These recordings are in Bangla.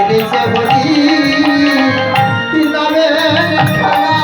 ছেড়েছে বলি নামের খেলা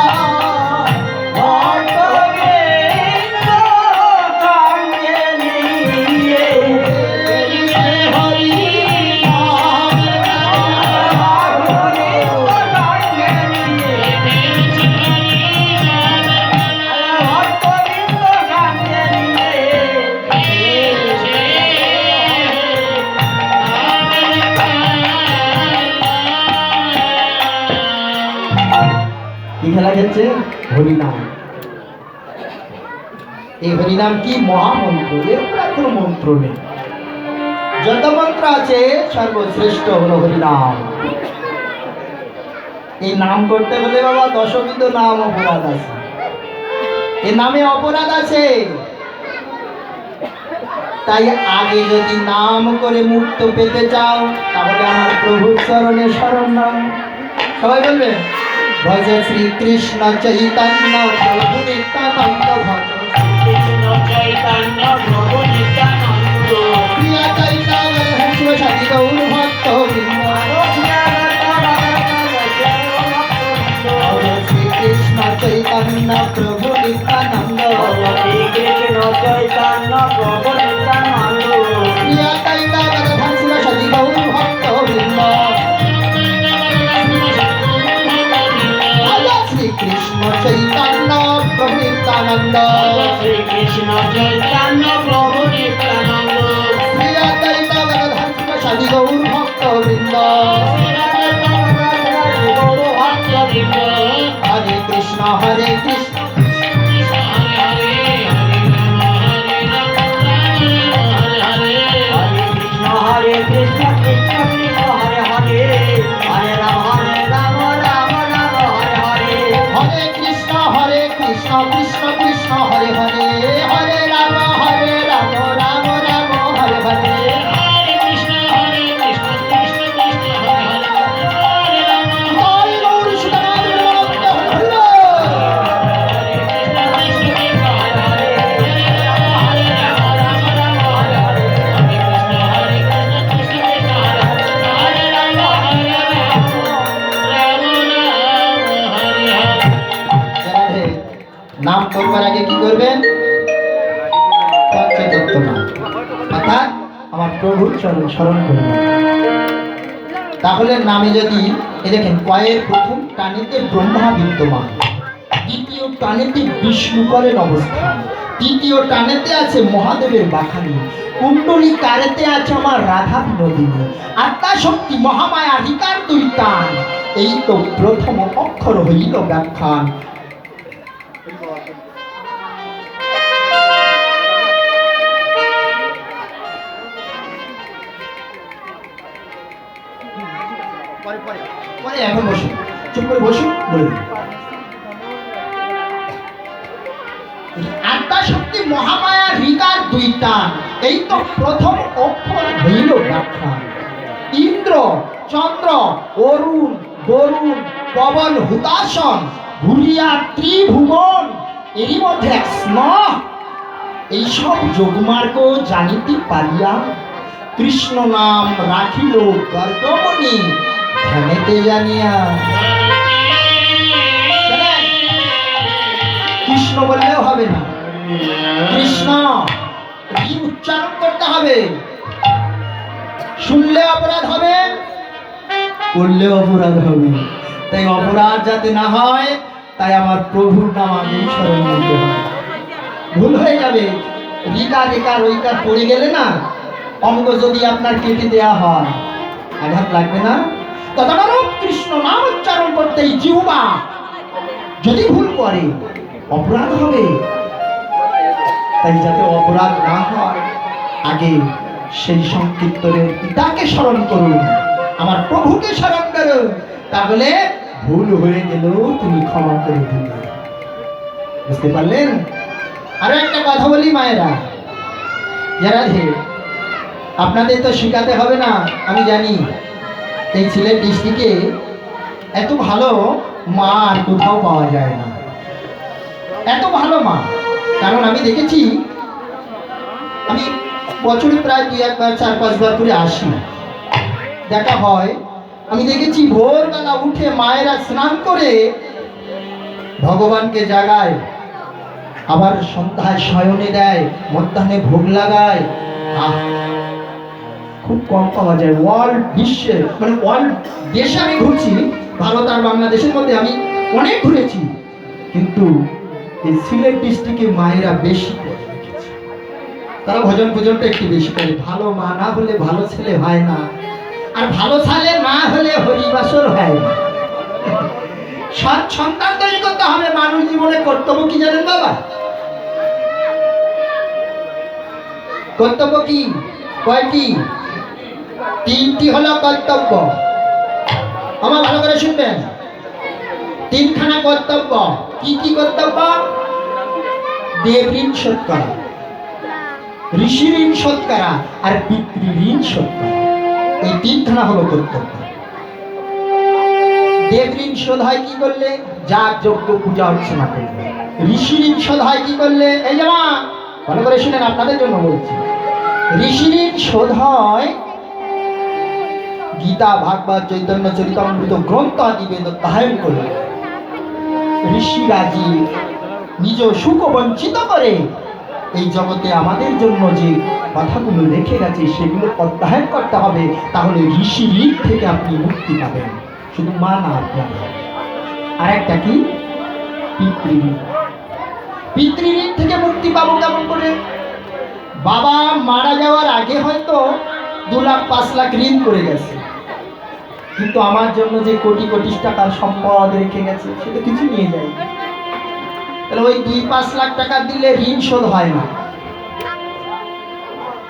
খেলা খেলছে হরিনাম। এই হরিনাম কি মহামন্ত্র, এর কোনো মন্ত্র নেই। যত মন্ত্র আছে সর্বশ্রেষ্ঠ হলো হরিনাম। এই নাম করতে বলে বাবা দশবিধ নাম অপরাধ আছে, এ নামে অপরাধ আছে। তাই আগে যদি নাম করে মুক্ত পেতে চাও তাহলে আমার প্রভুর চরণে শরণ নাও। সবাই বলবে ভজ শ্রীকৃষ্ণ চৈতন্য প্রভু নিত্যানন্দ, ভজ শ্রীকৃষ্ণ চৈতন্য প্রভু নিত্যানন্দ, প্রিয় চৈতন্য সাধি গৌর ভক্ত বৃন্দ, শ্রীকৃষ্ণ চৈতন্য প্রভু নিত্যানন্দ, শ্রীকৃষ্ণ চৈতন্য প্রভু নিত্যানন্দ, প্রিয় চৈতন্য সাধি গৌর ভক্ত বৃন্দ, কৃষ্ণ চৈতন্য প্রভু নিত্যানন্দ, শ্রীকৃষ্ণ চৈতন্য প্রভু নিত্যানন্দ, শ্রী অদ্বৈত গদাধর সাধি গৌর ভক্ত বৃন্দ, হরে কৃষ্ণ হরে কৃষ্ণ হরে কৃষ্ণ কৃষ্ণ কৃষ্ণ হরে হরে, হরে রাম হরে রাম রাম রাম হরে হরে, হরে কৃষ্ণ কৃষ্ণ কৃষ্ণ হরে হরে, হরে রাম রাম রাম হরে হরে, হরে কৃষ্ণ কৃষ্ণ কৃষ্ণ হরে হরে, হরে রাম হরে গৌর সুদামার নমঃ হরে হরে, নাম করবার আগে কি করবেন? অর্থাৎ আমার প্রভুর চরণ স্মরণ করবেন। তাহলে নামে যদি দেখেন কয়ের প্রথম টানেতে ব্রহ্মা বিদ্যমান, দ্বিতীয় টানেতে বিষ্ণু করেন অবস্থান, তৃতীয় টানেতে আছে মহাদেবের বাখানি, কুণ্ডলী কারেতে আছে আমার রাধা বিনোদিনী, আত্মা শক্তি মহামায়া রিকার দুই টান, এই তো প্রথম অক্ষর হইল ব্যাখ্যান। এখন বসুন, চুপ করে বসুন, বলে দিন আত্মা শক্তি মহামায়া রিকার দুই টান, এই তো প্রথম অক্ষর হইল ব্যাখ্যান। ইন্দ্র চন্দ্র অরুণ বরুণ পবন হুতাসন ঘুরিয়া ত্রিভুবন, এরই মধ্যে এক স্নেহ, এইসব যোগমার্গ জানিতে পারিয়া কৃষ্ণ নাম রাখিল গর্গমণি ধ্যানেতে জানিয়া। কৃষ্ণ বললেও হবে না, কৃষ্ণ উচ্চারণ করতে হবে। শুনলে অপরাধ হবে, করলে অপরাধ হবে। তাই অপরাধ যাতে না হয় তাই আমার প্রভুর নাম আমি স্মরণ করতে হবে। ভুল হয়ে যাবে, রিকার রেকার ওইকার পড়ে গেলে না, অঙ্গ যদি আপনার কেটে দেয়া হয় আঘাত লাগবে না? তদানুরূপ কৃষ্ণ নাম উচ্চারণ করতেই জিহ্বা যদি ভুল করে অপরাধ হবে। তাই যাতে অপরাধ না হয় আগে সেই সংকীর্তনের পিতাকে স্মরণ করুন, আমার প্রভুকে স্মরণ করুন, তাহলে ভুল হয়ে গেলেও তুমি ক্ষমা করে দিবে। বুঝতে পারলেন? আরো একটা কথা বলি মায়েরা, যারা আপনাদের তো শিখাতে হবে না, আমি জানি এই সিলেট ডিস্ট্রিক্টে এত ভালো মা আর কোথাও পাওয়া যায় না, এত ভালো মা। কারণ আমি দেখেছি, আমি বছরে প্রায় 2-1 বার 4-5 বার করে আসি, দেখা হয়। আমি দেখেছি ভোরবেলা উঠে মায়েরা স্নান করে ভগবানকে জাগায়, আবার সন্ধ্যায় শয়নে দেয়, মধ্যাহ্নে ভোগ লাগায়। খুব কম পাওয়া যায় ওয়ার্ল্ড বিশ্বে, মানে ওয়ার্ল্ড দেশে আমি ঘুরছি, ভারত আর বাংলাদেশের মধ্যে আমি অনেক ঘুরেছি, কিন্তু এই সিলেট ডিস্ট্রিক্টে মায়েরা বেশি করে দেখেছি। তারা ভজন ভোজনটা একটু বেশি করে। ভালো মা না হলে ভালো ছেলে হয় না, আর ভালো ছেলে না হলে হরিবাসর হয় না। সৎ সন্তান তৈরি করতে হবে। মানুষ জীবনে কর্তব্য কি জানেন বাবা? কর্তব্য কি? কয়টি? তিনটি হলো কর্তব্য। আমার ভালো করে শুনবেন, তিনখানা কর্তব্য। কি কি কর্তব্য? দেব ঋণ শোধ করা, ঋষি ঋণ শোধ করা, আর পিতৃ ঋণ শোধ করা। এই তিনখানা হলো কর্তব্য। দেব ঋণ শোধ হয় কি করলে? যাগ যজ্ঞ পূজা অর্চনা করলে। ঋষি ঋণ শোধ হয় কি করলে? এই যে মা ভালো করে শুনেন, আপনাদের জন্য বলছি। ঋষি ঋণ শোধ হয় গীতা, ভাগবত, চৈতন্য চরিতামৃত গ্রন্থ আদি বেদ অধ্যয়ন করলে। ঋষিরা যে নিজ সুখ বঞ্চিত করে এই জগতে আমাদের জন্য যে কথাগুলো রেখে গেছে সেগুলো অধ্যয়ন করতে হবে, তাহলে ঋষি ঋণ থেকে আপনি মুক্তি পাবেন। শুধু মা না, আপনার আর একটা কি? পিতৃঋণ। পিতৃঋণ থেকে মুক্তি পাবো কেমন করে? বাবা মারা যাওয়ার আগে হয়তো 2 লাখ 5 লাখ ঋণ করে গেছে, কিন্তু আমার জন্য যে কোটি কোটি টাকার সম্পদ রেখে গেছে সেটা কিছু নিয়ে যায়। তাহলে ওই 2-5 লাখ টাকা দিলে ঋণ শোধ হয় না।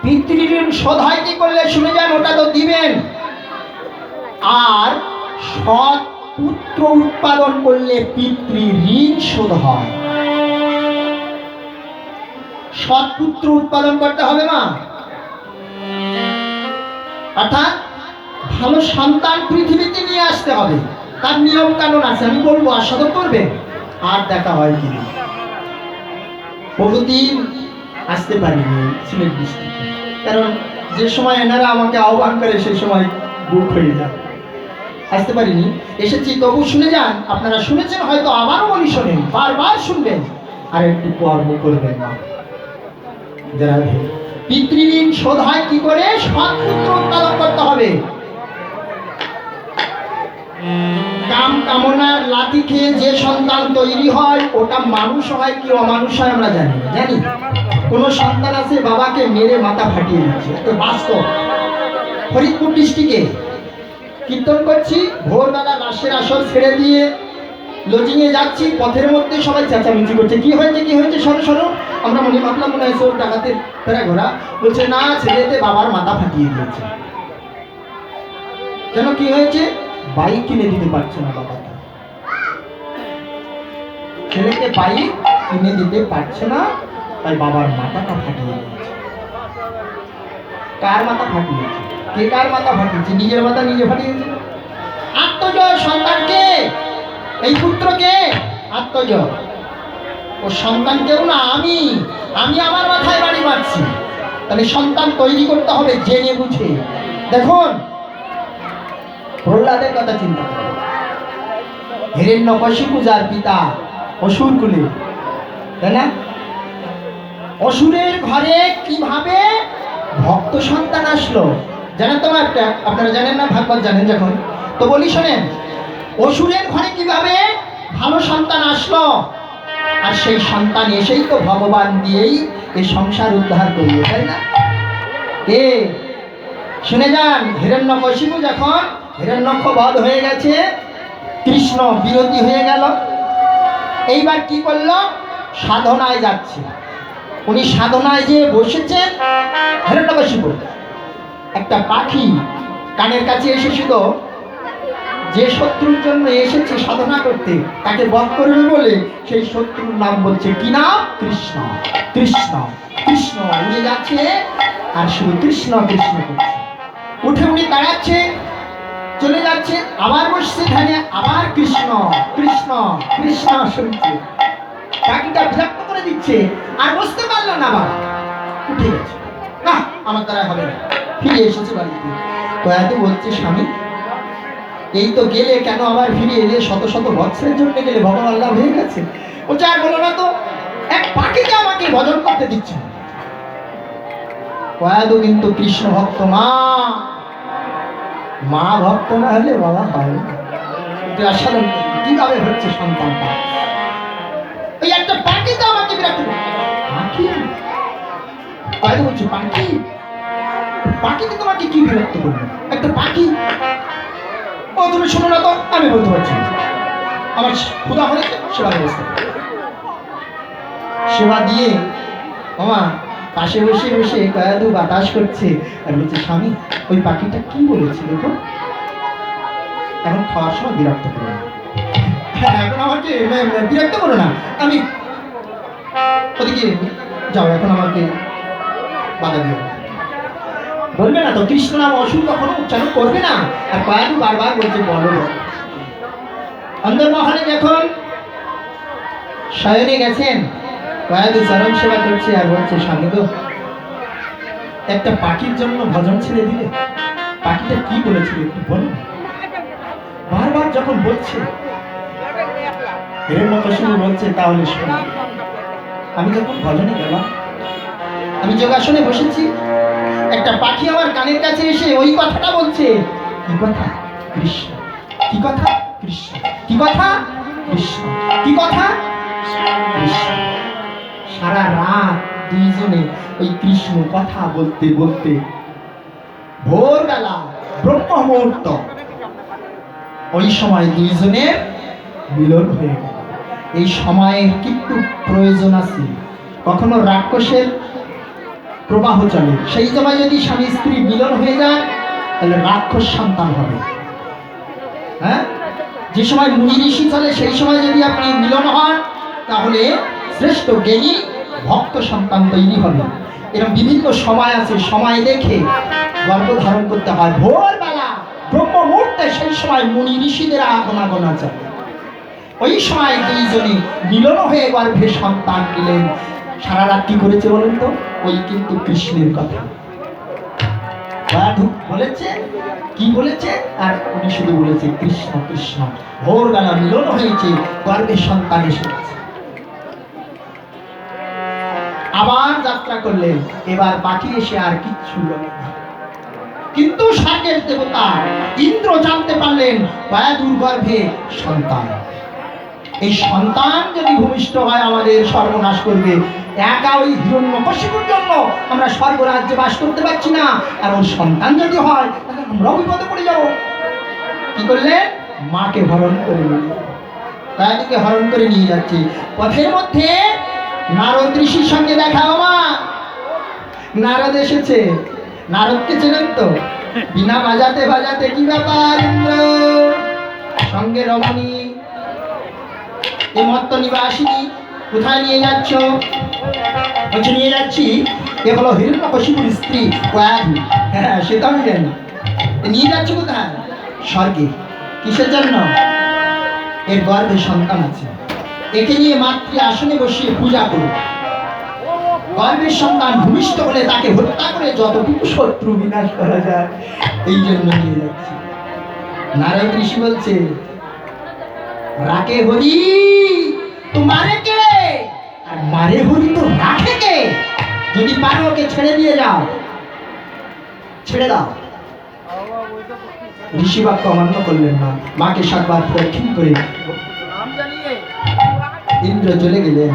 পিতৃঋণ শোধ হয় কি করলে? শুনে যান, ওটা তো দিবেন। আর সৎ পুত্র উৎপাদন করলে পিতৃ ঋণ শোধ হয়। সৎ পুত্র উৎপাদন করতে হবে মা, অর্থাৎ ভালো সন্তান পৃথিবীতে নিয়ে আসতে হবে। তার নিয়ম কানুন আছে, আমি বলবো, আস্বাদন করবে। আর দেখা হয় কিনা, বহুদিন আসতে পারিনি সিলেট ডিস্ট্রিক্টে, কারণ যে সময় এনারা আমাকে আহ্বান করে সেই সময় বুক হয়ে যায়, আসতে পারিনি। এসেছি, তবু শুনে যান। আপনারা শুনেছেন হয়তো, আবারও বলি শোনেন, বারবার শুনবেন, আর একটু কর্ম করবেন না। যারা পিতৃঋণ শোধ হয় কি করে? সৎ পুত্র উৎপাদন করতে হবে। কাম কামনার লাঠি খেয়ে যে সন্তান তৈরি হয়, ওটা মানুষ হয় কি অমানুষ হয় আমরা জানি? জানি। কোন সন্তান আছে বাবাকে মেরে মাথা ফাটিয়ে দিচ্ছে, এটা বাস্তব। ফরিদপুর ডিস্ট্রিক্টে কীর্তন করছি, ভোরবেলা রাসের আসর ছেড়ে দিয়ে লজিংয়ে যাচ্ছি, পথের মধ্যে সবাই চেঁচামেচি করছে, কি হয়েছে কি হয়েছে, সরো সরো। আমরা মনে ভাবলাম মনে হয় চোর ডাকাতের ফেরা ঘোরা। বলছে না, ছেলেতে বাবার মাথা ফাটিয়ে দিয়েছে। কেন, কি হয়েছে? বাইক কিনে দিতে পারছে না বাবাকে, ছেলেকে বাইক কিনে দিতে পারছে না, তাই বাবার মাথাটা ফাটিয়ে দিয়েছে। কার মাথা ফাটিয়েছে? কে কার মাথা ফাটিয়েছে? নিজের মাথা নিজে ফাটিয়েছে। আত্মজয় সন্তানকে, এই পুত্রকে আত্মজয়। ও সন্তান কেউ না, আমি আমার মাথায় বাড়ি মারছি। তাহলে সন্তান তৈরি করতে হবে জেনে বুঝে। দেখুন, প্রহ্লাদের কথা চিন্তা করুন। হিরণ্যকশিপু যার পিতা অসুর কুলে, তাই না? অসুরের ঘরে কিভাবে ভক্ত সন্তান আসলো জানেন তো? একটা আপনারা জানেন না, ভাগবত জানেন যখন, তো বলি শোনেন। অসুরের ঘরে কিভাবে ভালো সন্তান আসলো, আর সেই সন্তান এসেই তো ভগবান দিয়েই এই সংসার উদ্ধার করলো, তাই না? কে? শুনে যান, হিরণ্যকশিপু যখন হিরণ্যক্ষ বধ হয়ে গেছে, কৃষ্ণ বিরোধী হয়ে গেল, এইবার কি করলো? সাধনায় যাচ্ছে। উনি সাধনায় যে বসেছেন, হিরণ্যকশিপু একটা পাখি কানের কাছে এসেছিল, যে শত্রুর জন্য এসেছে সাধনা করতে তাকে বধ করবে বলে, সেই শত্রুর নাম বলছে কি নাম? কৃষ্ণ। কৃষ্ণ কৃষ্ণ উড়ে যাচ্ছে, আর শুধু কৃষ্ণ কৃষ্ণ করছে। উঠে উনি দাঁড়াচ্ছে, চলে যাচ্ছে, আবার বসছে ধ্যানে, আবার কৃষ্ণ কৃষ্ণ কৃষ্ণ শুনছে। পাখিটা বিরক্ত করে দিচ্ছে, আর বসতে পারলো না, বাবা উঠে গেছে। না, আমার দ্বারা হবে না। ফিরে এসেছে বাড়িতে, কয়াতে বলছে, স্বামী এই তো গেলে, কেন আবার ফিরে এলে? শত শত বৎসরের জন্য গেলে, ভগবান লাভ হয়ে গেছে। ও চাই বলো না তো, এক পাখিতে আমাকে ভজন করতে দিচ্ছে। কয়াদু কিন্তু কৃষ্ণ ভক্ত, মা ভক্ত না হলে বাবা হয় আসলে কিভাবে হচ্ছে সন্তানটা? ওই একটা পাখিতে আমাকে বিরক্ত করে। পাখি? কয়াদু বলছে পাখি? পাখিতে তোমাকে কি বিরক্ত করবে? একটা পাখি? ও তুমি শোনো না তো, আমি বলতে পারছি না। আমার ক্ষুধা হলে সেবা ব্যবস্থা, সেবা দিয়ে মামা পাশে বসে বসে কয়াদু বাতাস করছে আর বলছে, স্বামী ওই পাখিটা কি বলেছে দেখো। এখন খাওয়ার সময় বিরক্ত করো না, হ্যাঁ এখন আমাকে বিরক্ত করো না, আমি ওদিকে যাও, এখন আমাকে বাধা দিও। বলবে না তো, কৃষ্ণ নাম অসুখ কখনো উচ্চারণ করবে না। আর কয়াদু বারবার বলছে বলো। অন্দরমহলে যখন শয়নে গেছেন, কয়াদু চরণ সেবা করছে আর বলছে, স্বামী গো একটা পাখির জন্য ভজন ছেড়ে দিলে, পাখিটা কি বলেছিল একটু বলো। বারবার যখন বলছে, হিরণ্যকশিপু বলছে, তাহলে শোনো। আমি যখন ভজনে গেলাম, আমি যোগাসনে বসেছি, একটা পাখি আমার কানের কাছে এসে ওই কথাটা বলছে। কি কথা? কৃষ্ণ। কি কথা? কৃষ্ণ। কি কথা? কৃষ্ণ। কি কথা? কৃষ্ণ। সারা রাত দুইজনে ওই কৃষ্ণ কথা বলতে বলতে ভোরবেলা ব্রহ্ম মুহূর্ত, ওই সময় দুইজনের মিলন হয়ে গেল। এই সময়ের কিন্তু প্রয়োজন আছে। কখনো রাক্ষসের প্রবাহ চলে, সেই সময় যদি স্বামী স্ত্রী মিলন হয়ে যায় তাহলে রাক্ষস সন্তান হবে। হ্যাঁ, যে সময় মুনি ঋষি চলে সেই সময় যদি আপনি মিলন হন তাহলে শ্রেষ্ঠ জ্ঞানী ভক্ত সন্তান তৈরি হবে। এরকম বিভিন্ন সময় আছে, সময় দেখে গর্ভ ধারণ করতে হয়। ভোরবেলা ব্রহ্ম মুহূর্তে সেই সময় মুনি ঋষিদের আগমন আছে। ওই সময় দুইজনে মিলন হয়ে গর্ভে সন্তান দিলেন। সারা রাত কি করেছে বলুন তো? ওই কিন্তু কৃষ্ণের কথা বলেছে। কি বলেছে? আর উনি শুধু বলেছে কৃষ্ণ কৃষ্ণ। ভোরবেলা মিলন হয়েছে, গর্ভে সন্তান এসেছে। আবার যাত্রা করলেন। এবার পাখি এসে আর কিচ্ছু বলে না, কিন্তু স্বর্গের দেবতা ইন্দ্র জানতে পারলেন কয়াদুর গর্ভে সন্তান। এই সন্তান যদি ভূমিষ্ঠ হয় আমাদের সর্বনাশ করবে। একা ওই হিরণ্যকশিপুর জন্য আমরা স্বর্গরাজ্যে বাস করতে পারছি না, আর ওর সন্তান যদি হয় তাহলে আমরাও বিপদে পড়ে যাব। কি করলেন? মাকে হরণ করে নিয়ে, কয়াদুকে হরণ করে নিয়ে যাচ্ছে। পথের মধ্যে নারদ ঋষির সঙ্গে দেখা। মা নারদ এসেছে। নারদকে চেনেন তো? বিনা বাজাতে বাজাতে, কি ব্যাপার ইন্দ্র? সঙ্গে রমণী, এই মত্ত নিবাসিনী, কোথায় নিয়ে যাচ্ছ? বলছে নিয়ে যাচ্ছি, এ হলো হিরণ্যকশিপুর স্ত্রী কয়াদু। হ্যাঁ সে তো আমি জানি। নিয়ে যাচ্ছ কোথায়? স্বর্গে। কিসের জন্য? এর গর্ভে সন্তান আছে, একে নিয়ে মাতৃ আসনে বসিয়ে পূজা করো। গর্ভের সন্তান ভূমিষ্ঠ হলে তাকে হত্যা করে যতটুকু শত্রু বিনাশ করা যায়, এই জন্য নিয়ে যাচ্ছি। নারদ ঋষি বলছে, রাখে হরি তো মারে কে? আর মারে হরি তো রাখে কে? যদি পারো ওকে ছেড়ে দিয়ে যাও, ছেড়ে দাও। ঋষি বাক্য অমান্য করলেন না, মাকে সাতবার প্রদক্ষিণ করে ইন্দ্র চলে গেলেন।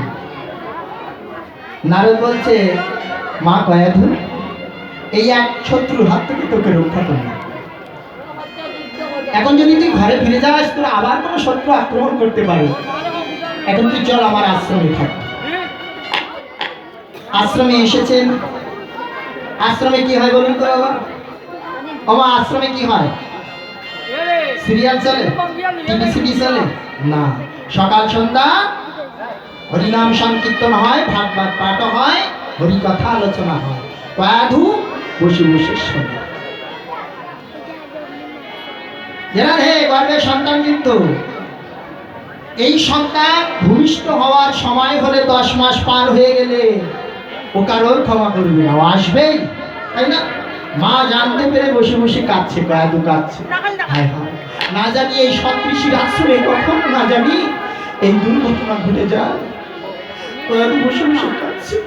নারদ বলছে, মা কয়াদু, এই এক শত্রুর হাত থেকে তোকে রক্ষা করবে। এখন যদি তুই ঘরে ফিরে যাস, তোর আবার কোনো শত্রু আক্রমণ করতে পারে। এখন তুই চল আমার আশ্রমে থাক। আশ্রমে এসেছেন। আশ্রমে কি হয় বলুন তো বাবা? বাবা আশ্রমে কি হয়? সিরিয়াল চলে? টিভি সিডি চলে না। সকাল সন্ধ্যা হরিনাম সংকীর্তন হয়, ভাগবত পাঠ হয়, হরি কথা আলোচনা হয়। কয়াদু বসে বসে শোনে। যারা হে গর্ভের সন্তান, কিন্তু এই সন্তান ভূমিষ্ঠ হওয়ার সময় হলে 10 মাস পার হয়ে গেলে ও কারোর ক্ষমা করবে না, আসবেই, তাই না? মা জানতে পেরে বসে বসে কাঁদছে, কয়াদু কাঁদছে। হায় হায়, না জানি এই সদৃশীর আশ্রমে কখন না জানি এই দুর্ঘটনা ঘটে যায়। ওরা তো বসে বসে কাঁদছে।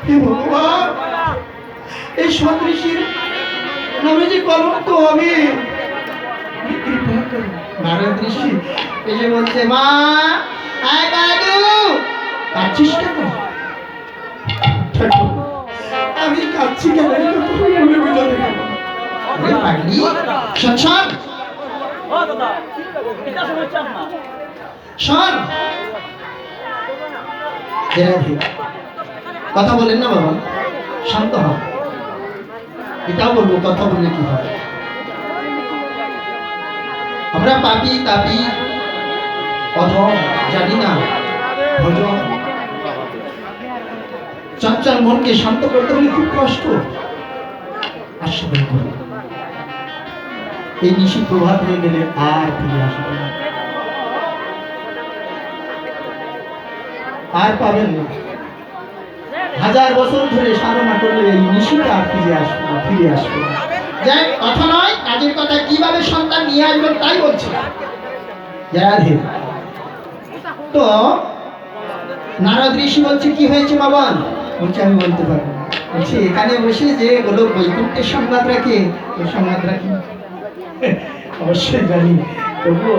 হে ভগবান, এই সদৃশীর নামে যে কলঙ্ক হবে। নারদ ঋষি এসে বলছে, মা আয় দাদু, কাঁদছিস কেন? আমি কাঁদছি কেন বলে বোঝাতে পারবো না। কথা বলেন না বাবা, শান্ত হন। এটাও বলবো, কথা বললে কি হয়? আমরা পাপি তাপি অধম, জানি না ভজন। চঞ্চল মনকে শান্ত করতে হলে খুব কষ্ট। আস্বাদন করুন, এই নিশি প্রভাত হয়ে গেলে আর ফিরে আসবে না, আর পাবেন না। 1000 বছর ধরে সাধনা করলে এই নিশিটা আর ফিরে আসবে না, ফিরে আসবে না। যাই কথা নয়, কাজের কথা। কিভাবে সন্তান নিয়ে আসবেন তাই বলছি। তো নারদ ঋষি বলছে, কি হয়েছে বাবা? বলছে, আমি বলতে পারবো না। বলছে, এখানে বসে যে বলো বৈকুণ্ঠের সংবাদ রাখে, ওই সংবাদ রাখি অবশ্যই জানি, তবুও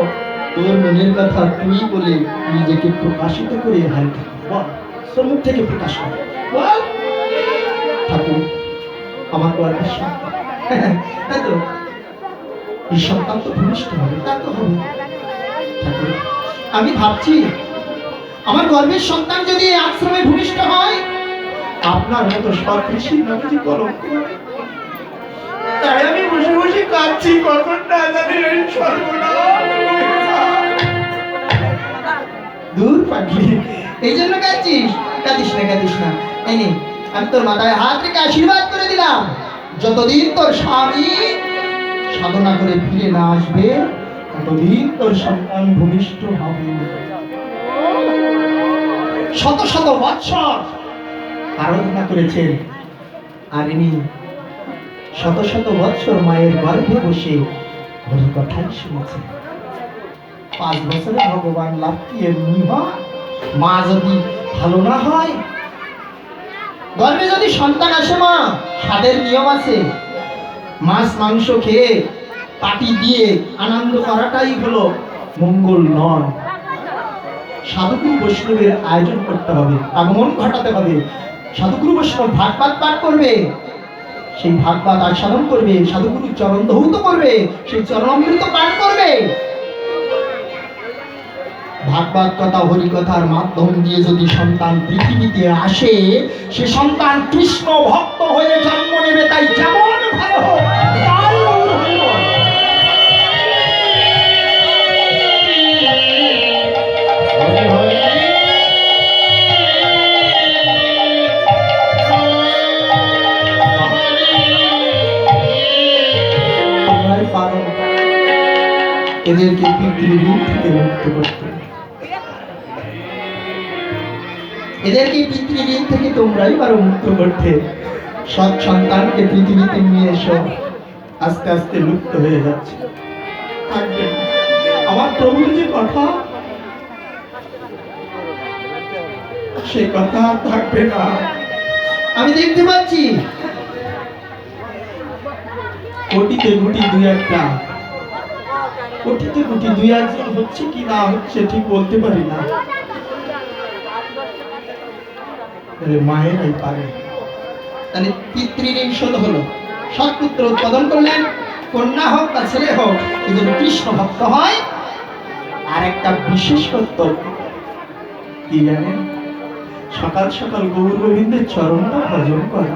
তোর মনের কথা তুই বলে নিজেকে প্রকাশিত করে হাল বল, তোর মুখ থেকে প্রকাশ করে বল। ঠাকুর, আমার গর্বের সন্তান, তাই তো এই সন্তান তো ভূমিষ্ঠ হবে, তা তো হবে। ঠাকুর, আমি ভাবছি আমার গর্বের সন্তান যদি এই আশ্রমে ভূমিষ্ঠ হয়, আপনার মতো সদৃশীর নামে যে কলঙ্ক, তাই আমি বসে বসে কাঁদছি। কখন না জানি এই সর্বনাশ। দূর পাগলি, এই জন্য কাঁদছিস? কাঁদিস না, কাঁদিস না। এই নে, আমি তোর মাথায় হাত রেখে আশীর্বাদ করে দিলাম, যতদিন তোর স্বামী সাধনা করে ফিরে না আসবে, ততদিন তোর সন্তান ভূমিষ্ঠ হবে। শত শত বৎসর আরাধনা করেছেন, আর ইনি শত শত বৎসর মায়ের গর্ভে বসে হরি কথাই শুনেছেন। 5 বছরে ভগবান লাভ কি এমনি হয়? মা যদি ভালো না হয়, গর্ভে যদি সন্তান আসে, মা স্বাদের নিয়ম আছে। মাছ মাংস খেয়ে পাটি দিয়ে আনন্দ করাটাই হলো মঙ্গল নয়। সাধুগুরু বৈষ্ণবের আয়োজন করতে হবে, আগমন ঘটাতে হবে। সাধুগুরু বৈষ্ণব ভাগবত পাঠ করবে, সেই ভাগবত আস্বাদন করবে, সাধুগুরু চরণ ধৌত করবে, সেই চরণামৃত পাঠ করবে। ভাগবত কথা, হরি কথার মাধ্যম দিয়ে যদি সন্তান পৃথিবীতে আসে, সে সন্তান কৃষ্ণ ভক্ত হয়ে জন্ম নেবে। তাই যেমন ভালো হোক, তাই হইব। এদেরকে পিতৃঋণ থেকে মুক্ত করতে, এদেরকে পিতৃঋণ থেকে তোমরাই পারো মুক্ত করতে। সৎ সন্তানকে পৃথিবীতে নিয়ে এসো, আস্তে আস্তে লুপ্ত হয়ে যাচ্ছে, থাকবে না। আমার প্রভুর যে কথা, সেই কথা থাকবে না। আমি দেখতে পাচ্ছি কোটিতে কোটি দুই একটা, কোটিতে কোটি দুই একজন হচ্ছে কি না হচ্ছে ঠিক বলতে পারি না। মায়েরাই পারে। তাহলে পিতৃঋণ শোধ হলো, সৎপুত্র উৎপাদন করলেন, কন্যা হোক বা ছেলে হোক, যদি কৃষ্ণ ভক্ত হয়। আর একটা বিশেষ কর্তব্য কি জানেন? সকাল সকাল গৌর গোবিন্দের চরণটা ভজন করা।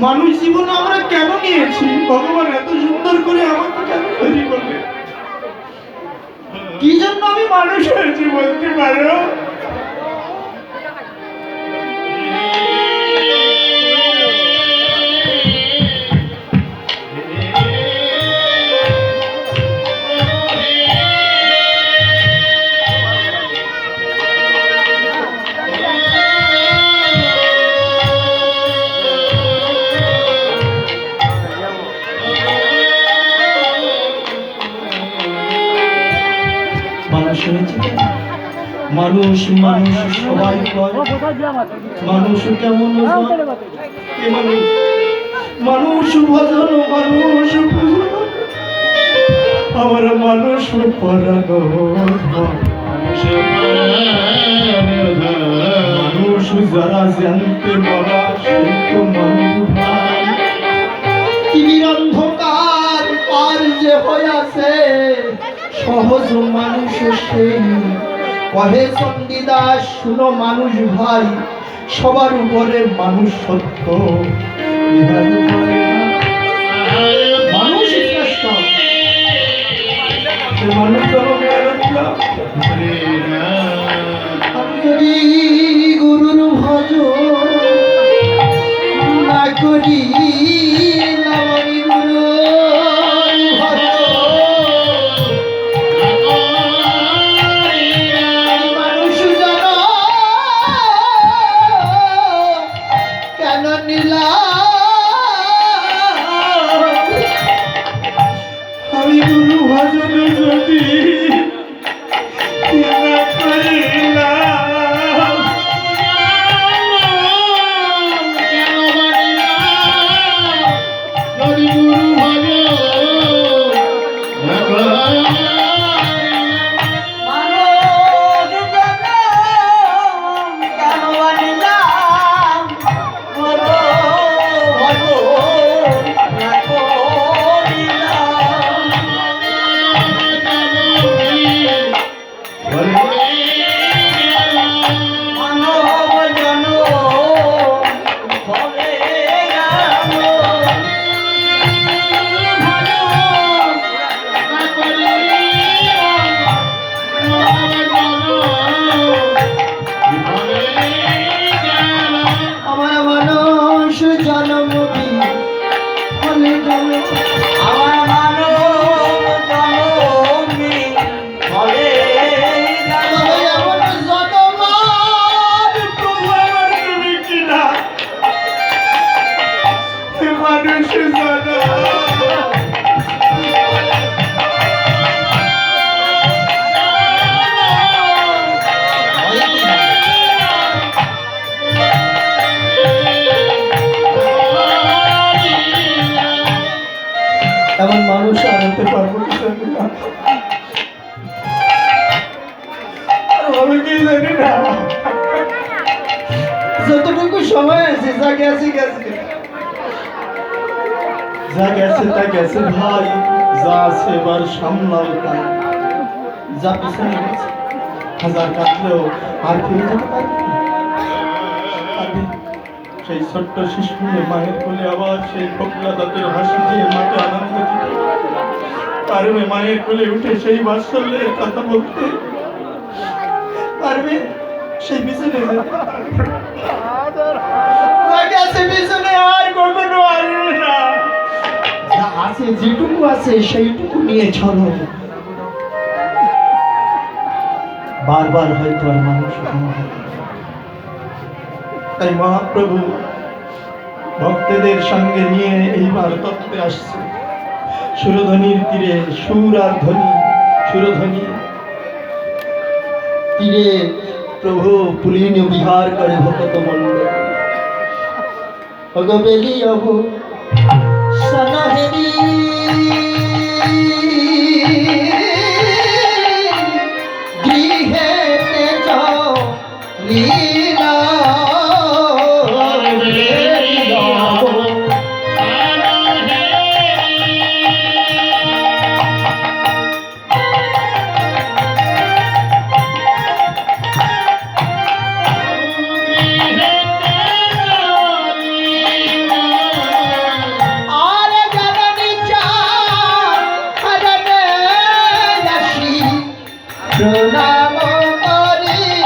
মানুষ জীবন আমরা কেন নিয়েছি? ভগবান এত সুন্দর করে আমাকে কেন তৈরি করলেন? কি জন্য আমি মানুষ হয়েছি বলতে পারো? মানুষ মানুষ সবাই কয়, মানুষ কেমন কে মানুষ? মানুষ ভজন মানুষ পূজন, আমার মানুষ পরাগণ, মানুষ যারা জানতে বলা সেই তো মানুষ ভাই। টিভির অন্ধকার পার যে হয়ে আছে সহজ মানুষ সেই, কহে চণ্ডীদাস শুনো মানুষ ভাই, সবার উপরে মানুষ সত্য, মানুষ শ্রেষ্ঠ। মানুষ যদি গুরুর ভজ না করি, আমি গুরু ভজনে যদি এমন মানুষ আনতে পারবো জানি না। যতটুকু সময় আছে যা গেছে গেছে, যা গেছে তা গেছে ভাই, যা আছে এবার সামলাও তাই, যা পিছনে গেছে হাজার কাটলেও আর ফিরে যেতে পারবে। সেই ছোট্ট শিশু মায়ের কোলে আবার সেই ফোকলা দাঁতের হাসি দিয়ে মাকে আনন্দ দিতে পারবে, মায়ের কোলে উঠে সেই বাৎসল্যের কথা বলতে পারবে, সেই পিছনে পিছনে আর কখনো আসবে না। যা আছে যেটুকু আছে সেইটুকু নিয়ে চলো। বারবার হয়তো আর মানুষ তাই মহাপ্রভু ভক্তদের সঙ্গে নিয়ে এইবার তত্ত্বে আসছে। সুরধ্বনির তীরে সুর আর ধ্বনি, সুরধ্বনি তীরে প্রভু পুলিন বিহার করে ভক্ত মন্ডল।